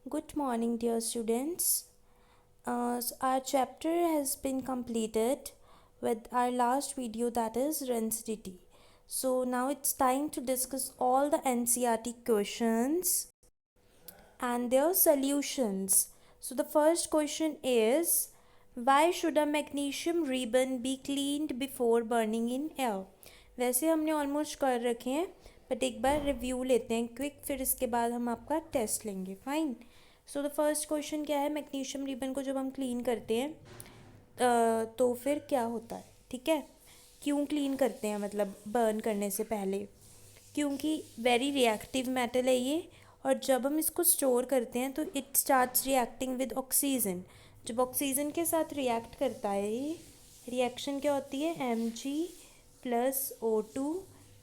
Good morning, dear students. Our chapter has been completed with our last video, that is density. So now it's time to discuss all the NCERT questions and their solutions. So the first question is, why should a magnesium ribbon be cleaned before burning in air? वैसे हमने almost कर रखे हैं, but एक बार review लेते हैं quick, फिर इसके बाद हम आपका टेस्ट लेंगे. Fine. So the first question क्या है, मैग्नीशियम रिबन को जब हम क्लीन करते हैं तो फिर क्या होता है. ठीक है, क्यों क्लीन करते हैं, मतलब बर्न करने से पहले, क्योंकि वेरी रिएक्टिव मेटल है ये, और जब हम इसको स्टोर करते हैं तो it starts reacting with oxygen. जब ऑक्सीजन के साथ रिएक्ट करता है ये रिएक्शन क्या होती है, Mg+O2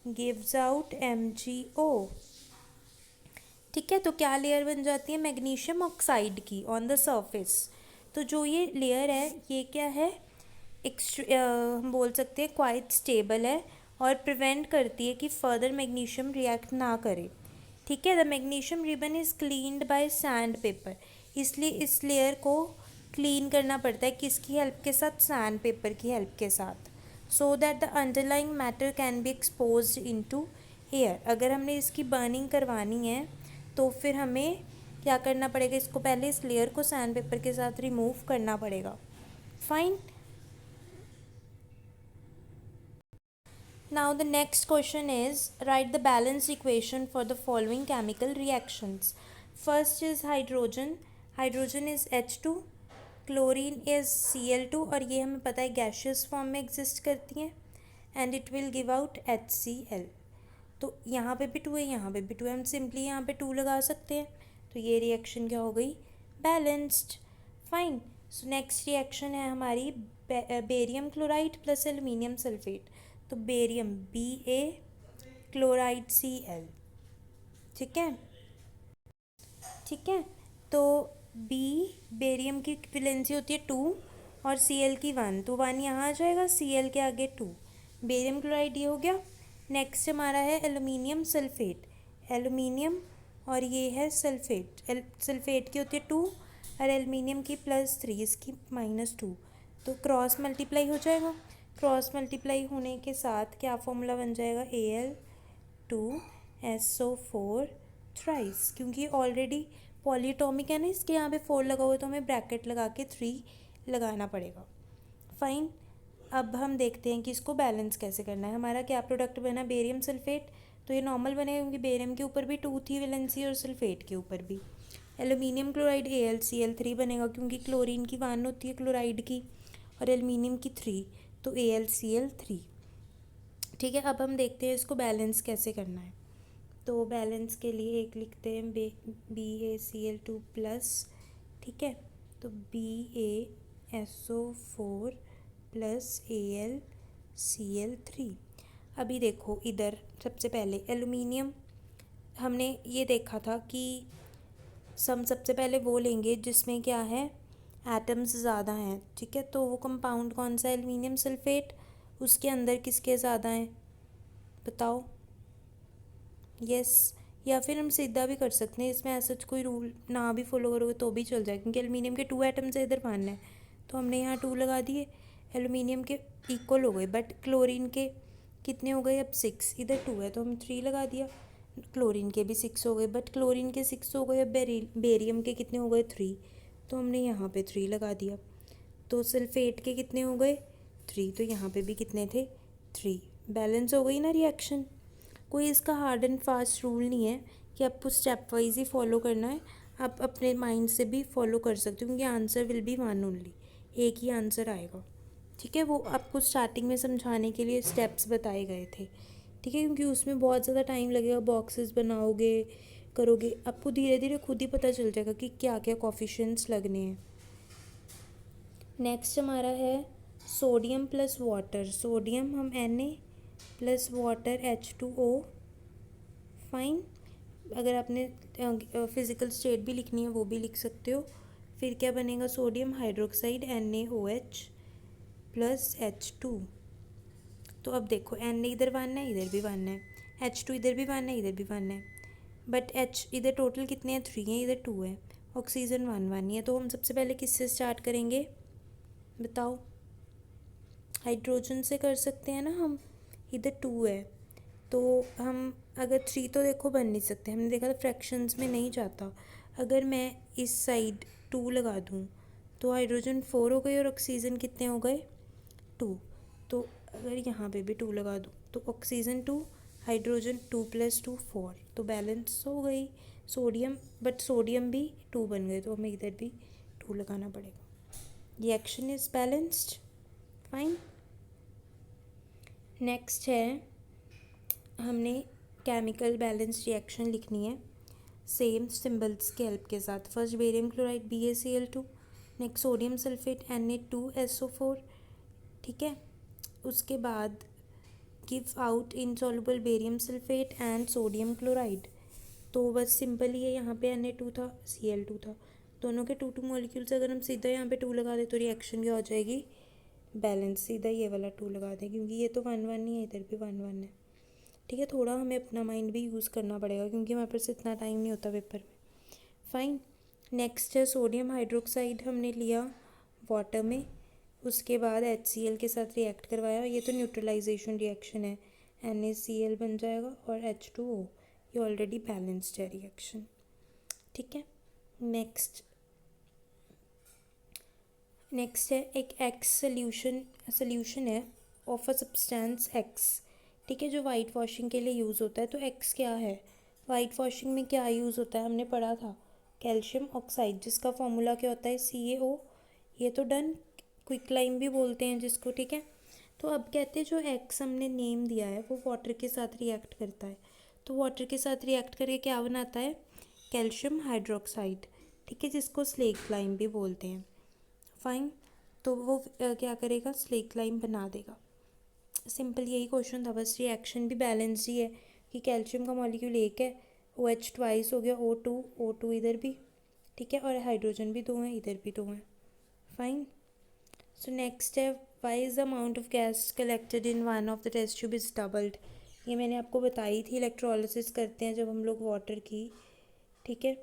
गिव्स आउट MgO. ठीक है, तो क्या लेयर बन जाती है, मैग्नीशियम ऑक्साइड की ऑन द सरफेस. तो जो ये लेयर है ये क्या है, हम बोल सकते हैं क्वाइट स्टेबल है और प्रिवेंट करती है कि फर्दर मैग्नीशियम रिएक्ट ना करे. ठीक है, the magnesium ribbon is cleaned by sand paper. इसलिए इस लेयर को क्लीन करना पड़ता है किसकी हेल्प के साथ, सैंड पेपर की हेल्प के साथ, so that the underlying matter can be exposed into air. अगर हमने इसकी बर्निंग करवानी है तो फिर हमें क्या करना पड़ेगा, इसको पहले इस लेयर को सैंड पेपर के साथ रिमूव करना पड़ेगा. Fine. Now the next question is, write the balanced equation for the following chemical reactions. First is hydrogen. Hydrogen is H2, chlorine is Cl2, और ये हमें पता है gaseous form में exist करती हैं, and it will give out HCl. तो यहाँ पे भी 2 है, यहाँ पे भी 2 है, हम सिंपली यहाँ पे 2 लगा सकते हैं. तो ये रिएक्शन क्या हो गई, balanced. Fine. So next reaction है हमारी barium chloride plus aluminium sulphate. तो बेरियम Ba, क्लोराइड Cl. ठीक है, ठीक है. तो बी बेरियम की वैलेंसी होती है 2 और Cl की 1, तो 1 यहाँ आ जाएगा, Cl के आगे 2. बेरियम क्लोराइड ये हो गया. नेक्स्ट हमारा है एल्यूमिनियम सल्फेट. एल्यूमिनियम और ये है सल्फेट. सल्फेट की होती है 2 और एल्यूमिनियम की +3, इसकी -2. तो क्रॉस मल्टीप्लाई हो जाएगा. क्रॉस मल्टीप्लाई होने के साथ क्या फॉर्मूला बन जाएगा, Al2SO4 थ्राइस. क्योंकि ऑलरेडी पॉलीटॉमिक है ना, इसके यहाँ पे 4 लगा हुआ है तो हमें ब्रैकेट लगा के 3 लगाना पड़ेगा. फाइन. अब हम देखते हैं कि इसको बैलेंस कैसे करना है. हमारा क्या प्रोडक्ट बना, बेरियम सल्फेट. तो ये नॉर्मल बनेगा क्योंकि बेरियम के ऊपर भी 2 थी वैलेंसी और सल्फेट के ऊपर भी. एल्यूमिनियम क्लोराइड AlCl3 बनेगा क्योंकि क्लोरीन की 1 होती है क्लोराइड की और एल्यूमिनियम की 3, तो AlCl3. ठीक है, अब हम देखते हैं इसको बैलेंस कैसे करना है. तो बैलेंस के लिए एक लिखते हैं BaCl2 प्लस. ठीक है, तो BaSO4 प्लस AlCl3. अभी देखो इधर सबसे पहले एल्यूमिनियम हमने ये देखा था कि सबसे पहले वो लेंगे जिसमें क्या है, एटम्स ज़्यादा हैं. ठीक है, तो वो कंपाउंड कौन सा है, एल्यूमिनियम सल्फेट. उसके अंदर किसके ज़्यादा हैं बताओ. यस, या फिर हम सीधा भी कर सकते हैं, इसमें ऐसा कोई रूल ना भी फॉलो करोगे तो भी चल जाएगा क्योंकि एल्यूमिनियम के 2 एटम्स है, इधर मानना है तो हमने यहाँ 2 लगा दिए. एल्यूमिनियम के इक्वल हो गए, बट क्लोरीन के कितने हो गए, अब 6, इधर 2 है तो हम 3 लगा दिया. क्लोरीन के भी 6 हो गए, बट क्लोरीन के 6 हो गए. अब बेरियम के कितने हो गए, 3, तो हमने यहाँ पे 3 लगा दिया. तो सल्फेट के कितने हो गए, 3, तो यहाँ पे भी कितने थे, 3. बैलेंस हो गई ना रिएक्शन. कोई इसका हार्ड एंड फास्ट रूल नहीं है कि आपको स्टेप वाइज ही फॉलो करना है. आप अपने माइंड से भी फॉलो कर सकते हो क्योंकि आंसर विल बी 1 ओनली, एक ही आंसर आएगा. ठीक है, वो आपको स्टार्टिंग में समझाने के लिए स्टेप्स बताए गए थे. ठीक है, क्योंकि उसमें बहुत ज़्यादा टाइम लगेगा, बॉक्सेस बनाओगे करोगे, आपको धीरे धीरे खुद ही पता चल जाएगा कि क्या क्या कोफिशिएंट्स लगने हैं. नेक्स्ट हमारा है सोडियम प्लस वाटर. सोडियम हम Na plus water H2O. Fine. अगर आपने फिज़िकल स्टेट भी लिखनी है वो भी लिख सकते हो. फिर क्या बनेगा, sodium hydroxide NaOH plus H2. तो अब देखो Na इधर 1 है, इधर भी 1 है, H2 इधर भी 1 है, इधर भी 1 है, बट H इधर टोटल कितने हैं, 3 हैं, इधर 2 है. ऑक्सीजन 1 1 ही है। तो हम सबसे पहले किससे स्टार्ट करेंगे बताओ? हाइड्रोजन से कर सकते हैं ना हम, इधर 2 है तो हम अगर 3 तो देखो बन नहीं सकते, हमने देखा था फ्रैक्शंस में नहीं जाता। अगर मैं इस साइड 2 लगा दूँ तो हाइड्रोजन 4 हो गए और ऑक्सीजन कितने हो गए 2। तो अगर यहाँ पे भी 2 लगा दूँ तो ऑक्सीजन 2, हाइड्रोजन 2 + 2 4, तो बैलेंस हो गई सोडियम, बट सोडियम भी 2 बन गए तो हमें इधर भी 2 लगाना पड़ेगा। Reaction is balanced, fine. Next है, हमने केमिकल बैलेंस रिएक्शन लिखनी है सेम सिंबल्स के हेल्प के साथ। First barium chloride BaCl2, next sodium sulphate Na2SO4, ठीक है। उसके बाद give out insoluble barium sulphate and sodium chloride. तो बस सिंपल ही है, यहाँ पे Na2 था, Cl2 था, दोनों के 2 मॉलिक्यूल्स। अगर हम सीधा यहाँ पे 2 लगा दें तो रिएक्शन क्या हो जाएगी बैलेंस, सीधा ये वाला 2 लगा दें क्योंकि ये तो 1 1 ही है, इधर भी 1 1 है, ठीक है। थोड़ा हमें अपना माइंड भी यूज़ करना पड़ेगा क्योंकि हमारे पास इतना टाइम नहीं होता पेपर में, फाइन। नेक्स्ट है सोडियम हाइड्रोक्साइड, हमने लिया वाटर में, उसके बाद HCl के साथ रिएक्ट करवाया, ये तो न्यूट्रलाइजेशन रिएक्शन है, NaCl बन जाएगा और H2O, ये ऑलरेडी बैलेंस्ड है रिएक्शन, ठीक है। नेक्स्ट है एक एक्स सोल्यूशन है ऑफ अ सब्सटेंस एक्स, ठीक है, जो वाइट वॉशिंग के लिए यूज़ होता है। तो एक्स क्या है, वाइट वॉशिंग में क्या यूज़ होता है हमने पढ़ा था, कैल्शियम ऑक्साइड, जिसका फॉर्मूला क्या होता है CaO, ये तो डन, क्विकलाइम भी बोलते हैं जिसको, ठीक है। तो अब कहते हैं जो एक्स हमने नेम दिया है वो वाटर के साथ रिएक्ट करता है, तो वाटर के साथ रिएक्ट करके क्या बनाता है कैल्शियम हाइड्रोक्साइड, ठीक है, जिसको स्लेक लाइम भी बोलते हैं, फाइन। तो वो क्या करेगा स्लेक लाइम बना देगा, सिंपल यही क्वेश्चन था, बस रिएक्शन भी बैलेंस ही है कि कैल्शियम का मॉलिक्यूल एक है, OH ट्वाइस हो गया, O2 इधर भी, ठीक है, और हाइड्रोजन भी 2 हैं, इधर भी 2 हैं, फाइन। सो नेक्स्ट है why is the amount of gas collected in one of the test tube is doubled. ये मैंने आपको बताई थी, इलेक्ट्रोलिसिस करते हैं जब हम लोग वाटर की, ठीक है।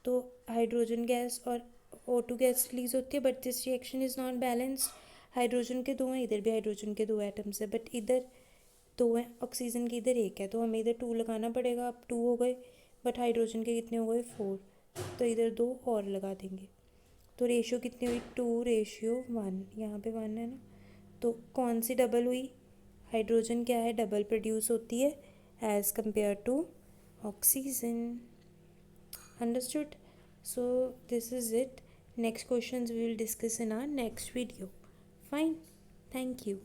तो हाइड्रोजन गैस और O2 गैस रिलीज होती है, but this reaction is not balanced. Hydrogen के 2 हैं, इधर भी हाइड्रोजन के 2 एटम्स है, बट इधर 2 हैं, ऑक्सीजन की इधर 1 है, तो हमें इधर 2 लगाना पड़ेगा। अब 2 हो गए, बट हाइड्रोजन के कितने हो गए 4, तो इधर 2 और लगा देंगे, तो रेशियो कितनी हुई 2:1, यहाँ पे 1 है ना, तो कौन सी डबल हुई, हाइड्रोजन क्या है डबल प्रोड्यूस होती है as compare to oxygen, understood? So this is it. Next questions we will discuss in our next video. Fine. Thank you.